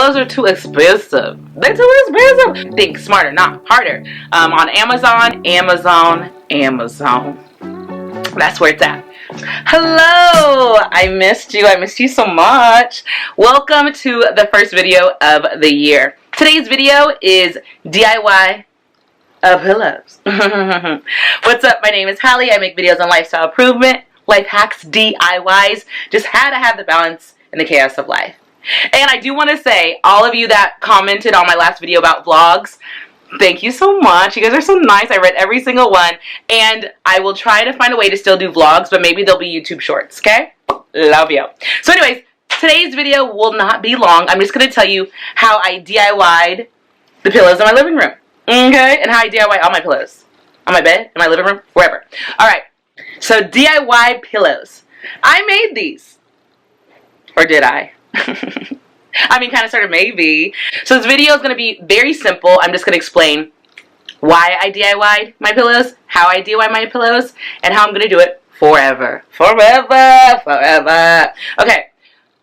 pillows are too expensive. They're too expensive. Think smarter, not harder. On Amazon. That's where it's at. Hello, I missed you. I missed you so much. Welcome to the first video of the year. Today's video is DIY of pillows. What's up? My name is Hallie. I make videos on lifestyle improvement, life hacks, DIYs. Just how to have the balance in the chaos of life. And I do want to say, all of you that commented on my last video about vlogs, thank you so much. You guys are so nice. I read every single one. And I will try to find a way to still do vlogs, but maybe they'll be YouTube shorts, okay? Love you. So anyways, today's video will not be long. I'm just going to tell you how I DIY'd the pillows in my living room. Okay? And how I DIY all my pillows. On my bed, in my living room, wherever. Alright. So DIY pillows. I made these. Or did I? I mean, kind of, sort of, maybe. So this video is going to be very simple. I'm just going to explain why I DIY'd my pillows, how I DIY my pillows, and how I'm going to do it forever. Forever. Okay.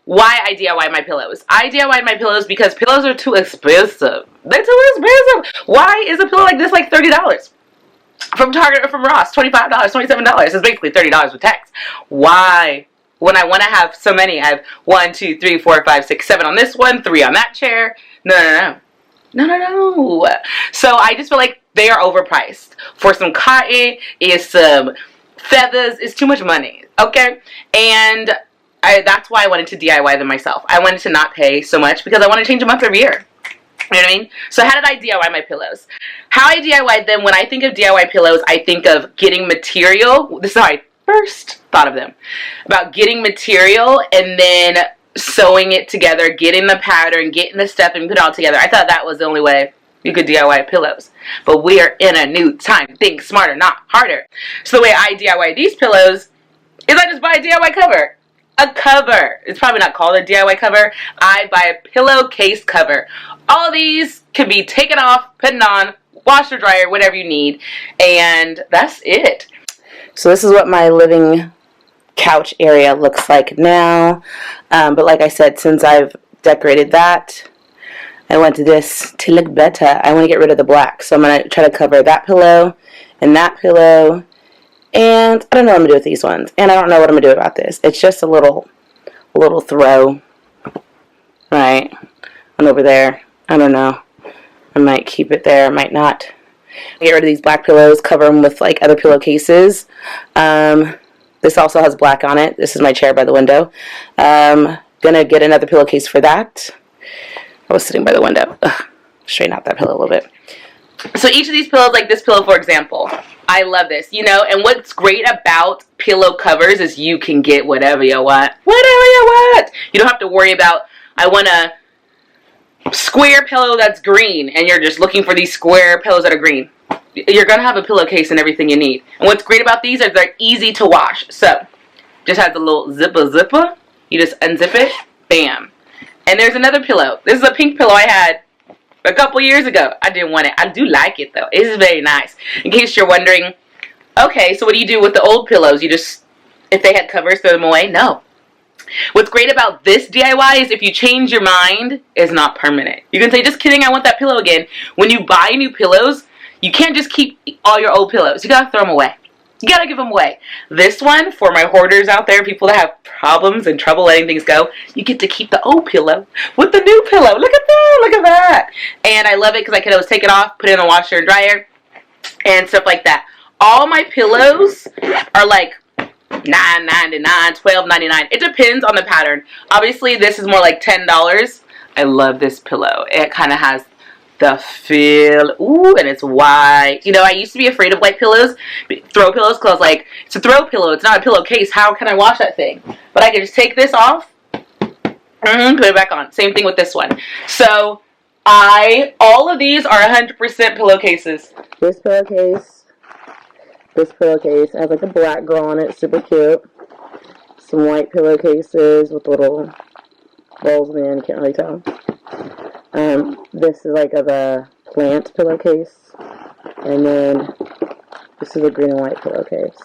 Why I DIY my pillows. I DIY'd my pillows because pillows are too expensive. They're too expensive. Why is a pillow like this like $30? From Target or from Ross, $25, $27. It's basically $30 with tax. Why? When I want to have so many, I have 1, 2, 3, 4, 5, 6, 7 on this one, 3 on that chair. No. So I just feel like they are overpriced. For some cotton, is some feathers, it's too much money. Okay? And that's why I wanted to DIY them myself. I wanted to not pay so much because I want to change them up every year. You know what I mean? So how did I DIY my pillows? How I DIY'd them, when I think of DIY pillows, I think of getting material. This is how I first thought of them. About getting material and then sewing it together, getting the pattern, getting the stuff and put it all together. I thought that was the only way you could DIY pillows. But we are in a new time. Think smarter, not harder. So the way I DIY these pillows is I just buy a DIY cover. A cover. It's probably not called a DIY cover. I buy a pillowcase cover. All these can be taken off, put on, washer, dryer, whatever you need. And that's it. So this is what my living couch area looks like now. But like I said, since I've decorated that, I want this to look better. I want to get rid of the black. So I'm going to try to cover that pillow and that pillow. And I don't know what I'm going to do with these ones. And I don't know what I'm going to do about this. It's just a little throw. Right. And over there. I don't know. I might keep it there. I might not. Get rid of these black pillows. Cover them with like other pillowcases. This also has black on it. This is my chair by the window. Gonna get another pillowcase for that. I was sitting by the window. Ugh. Straighten out that pillow a little bit. So each of these pillows, like this pillow for example, I love this, you know, and what's great about pillow covers is you can get whatever you want. Whatever you want. You don't have to worry about, I want a square pillow that's green, and you're just looking for these square pillows that are green. You're going to have a pillowcase and everything you need. And what's great about these is they're easy to wash. So, just has a little zipper. You just unzip it. Bam. And there's another pillow. This is a pink pillow I had a couple years ago. I didn't want it. I do like it though. It is very nice. In case you're wondering, okay, so what do you do with the old pillows? You just, if they had covers, throw them away? No. What's great about this DIY is if you change your mind, it's not permanent. You can say, just kidding, I want that pillow again. When you buy new pillows, you can't just keep all your old pillows. You gotta throw them away. You gotta give them away. This one, for my hoarders out there, people that have problems and trouble letting things go, you get to keep the old pillow with the new pillow. Look at that, look at that. And I love it because I can always take it off, put it in the washer and dryer, and stuff like that. All my pillows are like $9.99, $12.99. It depends on the pattern. Obviously, this is more like $10. I love this pillow. It kind of has the feel. Ooh, and it's white. You know, I used to be afraid of white pillows, throw pillows, because I was like, it's a throw pillow. It's not a pillowcase. How can I wash that thing? But I can just take this off, put it back on. Same thing with this one. So, all of these are 100% pillowcases. This pillowcase has like a black girl on it, super cute. Some white pillowcases with little balls in the end, can't really tell. This is like a plant pillowcase. And then this is a green and white pillowcase.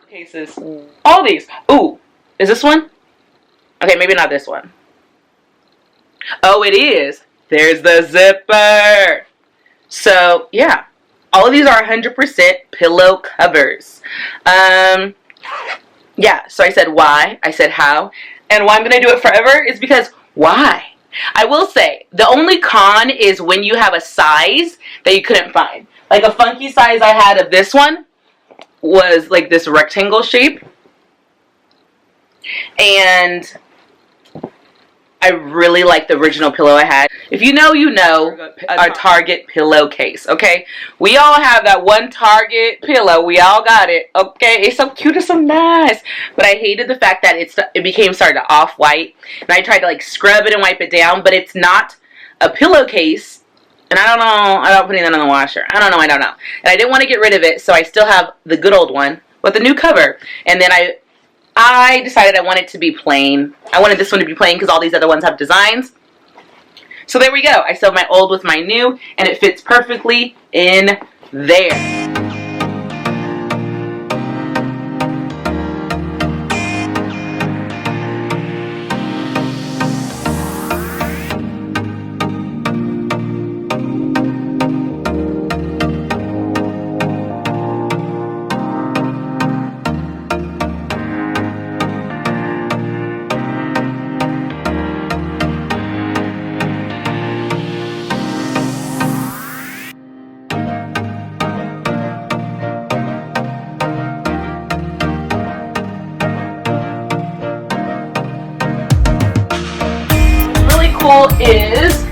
Cases. All these. Ooh, is this one? Okay, maybe not this one. Oh, it is. There's the zipper. So, yeah. All of these are 100% pillow covers. Yeah, so I said why, I said how, and why I'm going to do it forever is because why? I will say, the only con is when you have a size that you couldn't find. Like a funky size I had of this one was like this rectangle shape. And I really like the original pillow I had. If you know, you know, a Target pillowcase, okay? We all have that one Target pillow. We all got it, okay? It's so cute, it's so nice. But I hated the fact that it became started off-white. And I tried to like scrub it and wipe it down, but it's not a pillowcase. And I don't know about putting that in the washer. I don't know. And I didn't want to get rid of it, so I still have the good old one with the new cover. And then I decided I wanted it to be plain. I wanted this one to be plain because all these other ones have designs. So there we go. I sewed my old with my new, and it fits perfectly in there. Is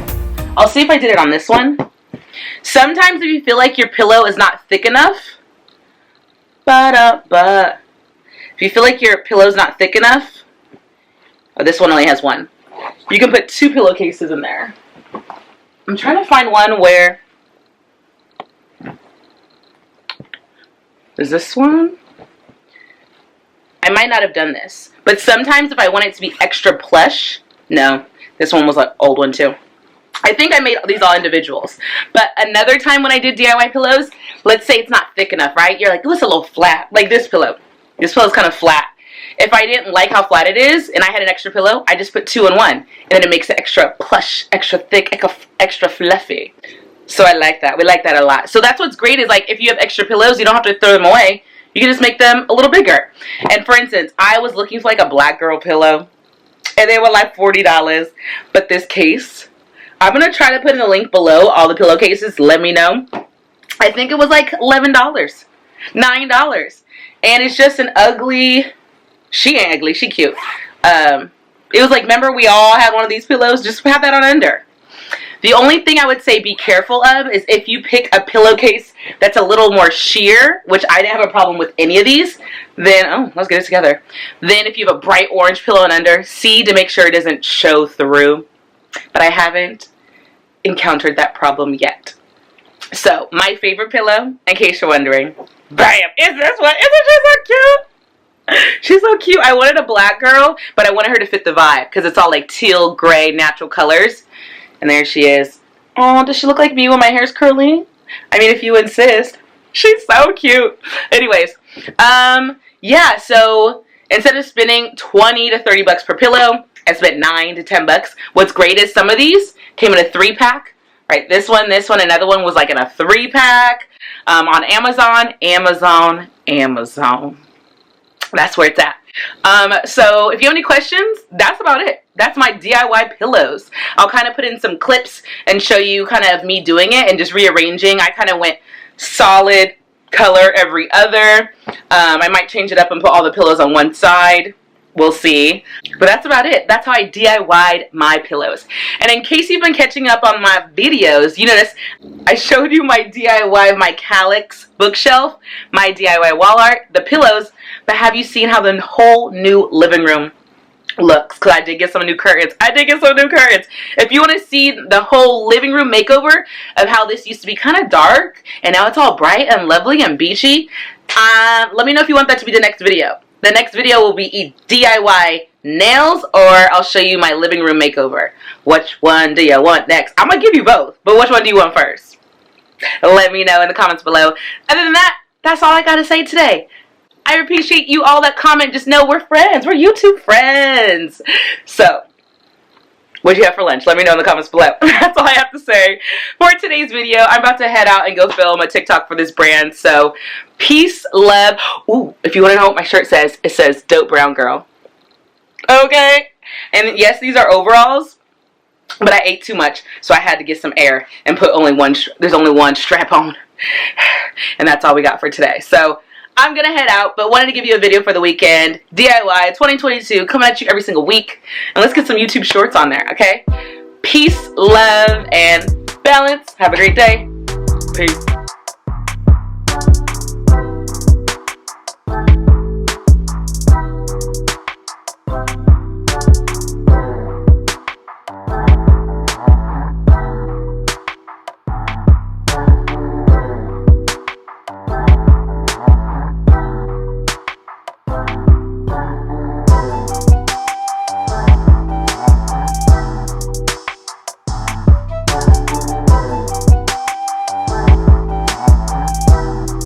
I'll see if I did it on this one. Sometimes if you feel like your pillow is not thick enough, if you feel like your pillow is not thick enough, oh, this one only has one. You can put 2 pillowcases in there. I'm trying to find one where is this one? I might not have done this, but sometimes if I want it to be extra plush, no. This one was an old one too. I think I made these all individuals. But another time when I did DIY pillows, let's say it's not thick enough, right? You're like, oh, it's a little flat. Like this pillow. This pillow's kind of flat. If I didn't like how flat it is and I had an extra pillow, I just put 2 in one. And then it makes it extra plush, extra thick, extra fluffy. So I like that. We like that a lot. So that's what's great is like if you have extra pillows, you don't have to throw them away. You can just make them a little bigger. And for instance, I was looking for like a black girl pillow. And they were like $40. But this case, I'm going to try to put in the link below all the pillowcases. Let me know. I think it was like $11. $9. And it's just an ugly, she ain't ugly, she cute. It was like, remember we all had one of these pillows? Just have that on under. The only thing I would say be careful of is if you pick a pillowcase that's a little more sheer, which I didn't have a problem with any of these, then, oh, let's get it together. Then if you have a bright orange pillow and under, see to make sure it doesn't show through. But I haven't encountered that problem yet. So, my favorite pillow, in case you're wondering, bam, is this one. Isn't she so cute? She's so cute. I wanted a black girl, but I wanted her to fit the vibe because it's all like teal, gray, natural colors. And there she is. Oh, does she look like me when my hair's curly? I mean, if you insist. She's so cute. Anyways, yeah, so instead of spending 20 to 30 bucks per pillow, I spent 9 to 10 bucks. What's great is some of these came in a 3-pack. Right, this one, another one was like in a 3-pack. On Amazon. That's where it's at. So if you have any questions, that's about it. That's my DIY pillows. I'll kind of put in some clips and show you kind of me doing it and just rearranging. I kind of went solid color every other. I might change it up and put all the pillows on one side. We'll see. But that's about it. That's how I DIY'd my pillows. And in case you've been catching up on my videos, you notice I showed you my DIY of my Calyx bookshelf, my DIY wall art, the pillows, but have you seen how the whole new living room looks? Because I did get some new curtains. If you want to see the whole living room makeover of how this used to be kind of dark and now it's all bright and lovely and beachy, let me know if you want that to be the next video. The next video will be DIY nails, or I'll show you my living room makeover. Which one do you want next? I'm going to give you both, but which one do you want first? Let me know in the comments below. Other than that, that's all I got to say today. I appreciate you all that comment. Just know we're friends. We're YouTube friends. So, What'd you have for lunch? Let me know in the comments below. That's all I have to say for today's video. I'm about to head out and go film a TikTok for this brand. So, peace, love. Ooh, if you want to know what my shirt says, it says Dope Brown Girl. Okay? And yes, these are overalls, but I ate too much, so I had to get some air and put only one, there's only one strap on. And that's all we got for today. So, I'm going to head out, but wanted to give you a video for the weekend. DIY 2022, coming at you every single week. And let's get some YouTube shorts on there, okay? Peace, love, and balance. Have a great day. Peace.